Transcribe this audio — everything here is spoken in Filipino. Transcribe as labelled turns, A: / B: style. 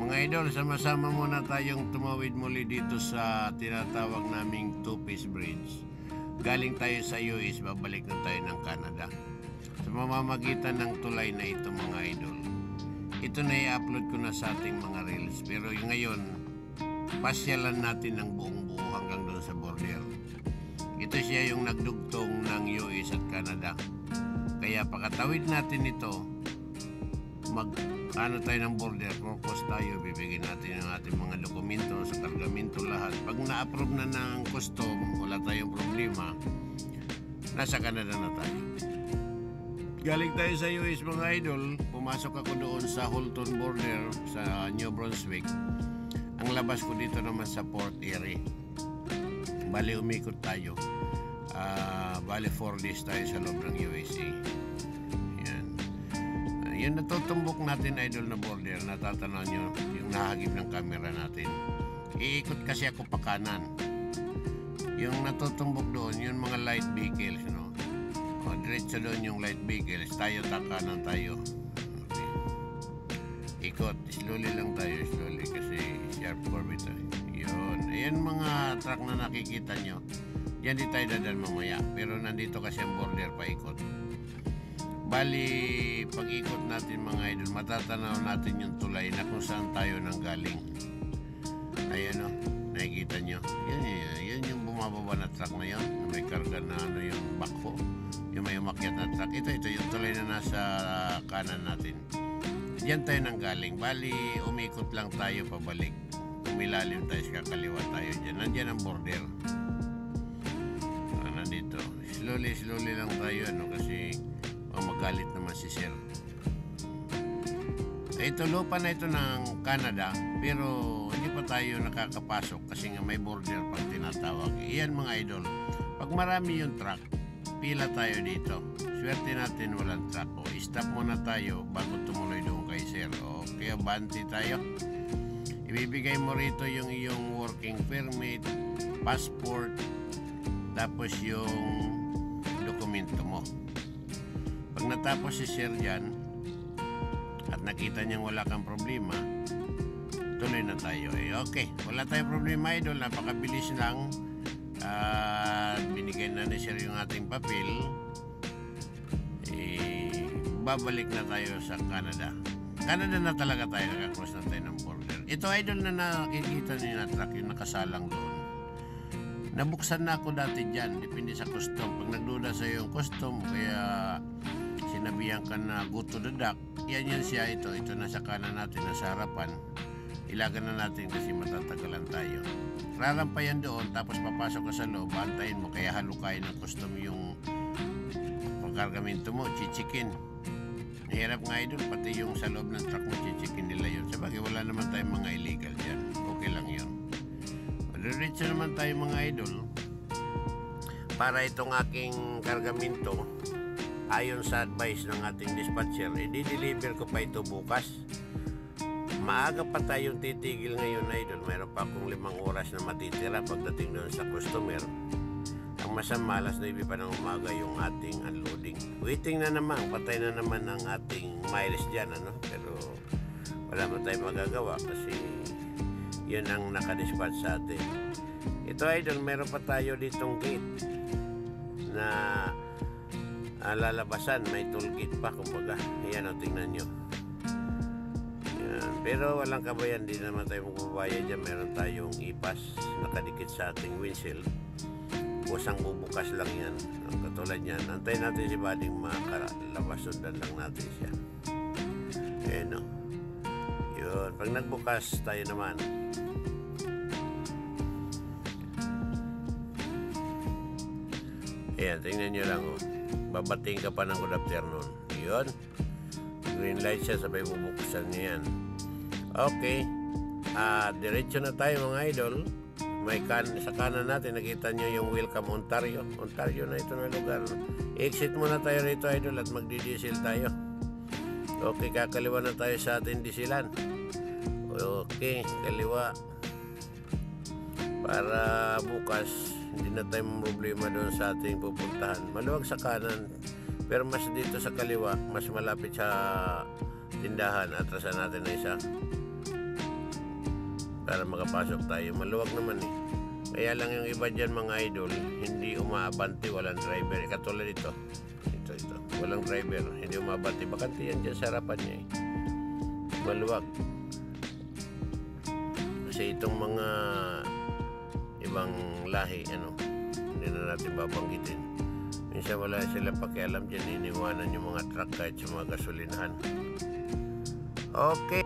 A: Mga idol, sama-sama muna tayong tumawid muli dito sa tinatawag naming Two-Piece Bridge. Galing tayo sa US, babalik na tayo ng Canada. Sa mamamagitan ng tulay na ito mga idol. Ito na i-upload ko na sa ating mga reels. Pero ngayon, pasyalan natin ng buong buo hanggang doon sa border. Ito siya yung nagdugtong ng US at Canada. Kaya pakatawid natin ito, tayo ng border, focus tayo, bibigyan natin ang ating mga dokumento sa kargamento lahat. Pag na-approve na ng custom, wala tayong problema, nasa Canada na tayo. Galing tayo sa US mga idol, pumasok ako doon sa Halton border sa New Brunswick. Ang labas ko dito naman sa Port Erie. Bali umikot tayo. Bali 4 days tayo sa loob ng USA. Yung natutumbok natin idol na border, natatanaw nyo yung nahagip ng camera natin. Iikot kasi ako pa kanan. Yung natutumbok doon, yung mga light vehicles, no? O, diretso doon yung light vehicles, tayo kanan tayo. Okay. Ikot, slowly lang tayo, slowly kasi sharp curve ito. Yun, ayan mga truck na nakikita nyo. Yan di tayo dadaan mamaya, pero nandito kasi ang border paikot. Bali, pag-ikot natin mga idol, matatanaw natin yung tulay na kung saan tayo nanggaling. Ayan o, nakikita nyo. Yan yung bumababa na truck na yun. May karga na yung backhoe. Yung may umakyat na truck. Ito yung tulay na nasa kanan natin. Diyan tayo nanggaling. Bali, umikot lang tayo pabalik. Umilalim tayo sa kakaliwa tayo dyan. Nandyan ang border. Nandito. Slowly lang tayo kasi magalit naman si Sir. Ito lupa na ito ng Canada, pero hindi pa tayo nakakapasok kasi nga may border pang tinatawag. Iyan mga idol, pag marami yung truck, pila tayo dito. Swerte natin walang truck. O stop muna tayo bago tumuloy doon kay Sir. O kaya banti tayo. Ibibigay mo rito yung iyong working permit, passport, tapos yung dokumento mo. Pag natapos si Sir dyan at nakita niyang wala kang problema, tuloy na tayo. Okay, wala tayong problema idol, napakabilis lang. Binigay na ni Sir yung ating papel. Babalik na tayo sa Canada. Canada na talaga tayo, nakakross na tayo ng border. Ito idol na nakikita niyo na truck yung nakasalang doon. Nabuksan na ako dati dyan, depende sa custom. Pag nagduda sa yung custom, kaya sinabihan ka na go to the dock, yan siya ito nasa kanan natin, nasa harapan. Ilagan na natin kasi matatagalan tayo. Rarampayan doon, tapos papasok ka sa loob, bantayin mo, kaya halukayin ng custom yung pagkargamento mo, chichikin. Hirap nga idol, pati yung sa loob ng truck mo, chichikin nila yun. Sabagay, wala naman tayong mga illegal dyan. Okay lang yun. Diretso naman tayo mga idol. Para itong aking kargamento, ayon sa advice ng ating dispatcher, i-deliver ko pa ito bukas. Maaga pa tayong titigil ngayon idol. Mayroon pa akong 5 oras na matitira pagdating doon sa customer. Ang masama, alas 9 pa ng umaga yung ating unloading. Waiting na naman, patay na naman ang ating miles dyan, ano? Pero wala man tayong magagawa kasi yun ang nakadispatch sa atin. Ito idol, meron pa tayo ditong gate na lalabasan, may tollgate pa kumbaga. Ayan o, tingnan nyo. Ayan. Pero walang kabayan, di naman tayo magbabayad dyan. Meron tayong ipas nakadikit sa ating windshield. Busang bubukas lang yan. Katulad yan, antayin natin si Bading makalabas, sundan lang natin siya. Ayan o. Yun, pag nagbukas tayo naman, ayan, tingnan nyo lang oh. Babating ka pa ng good afternoon. Yun. Green light siya, sabay bubuksan niya yan. Okay. Diretso na tayo mga idol. Sa kanan natin, nakita nyo yung Welcome Ontario. Ontario na ito na lugar. Exit muna tayo rito idol at magdi-diesel tayo. Okay, kakaliwa na tayo sa ating dieselan. Okay, kaliwa. Para bukas, hindi na tayo problema doon sa ating pupuntahan. Maluwag sa kanan, pero mas dito sa kaliwa, mas malapit sa tindahan. Atrasan natin na isa. para makapasok tayo. Maluwag naman eh. Kaya lang yung iba dyan mga idol, hindi umaabante, walang driver. Katulad ito. Ito. Walang driver, hindi umaabante. Bakante yan dyan sa harapan niya eh. Maluwag. Kasi itong mga ibang lahi, hindi na natin babanggitin. Minsan wala sila pakialam dyan, iniwanan yung mga truck kahit sa mga gasolinahan. Okay.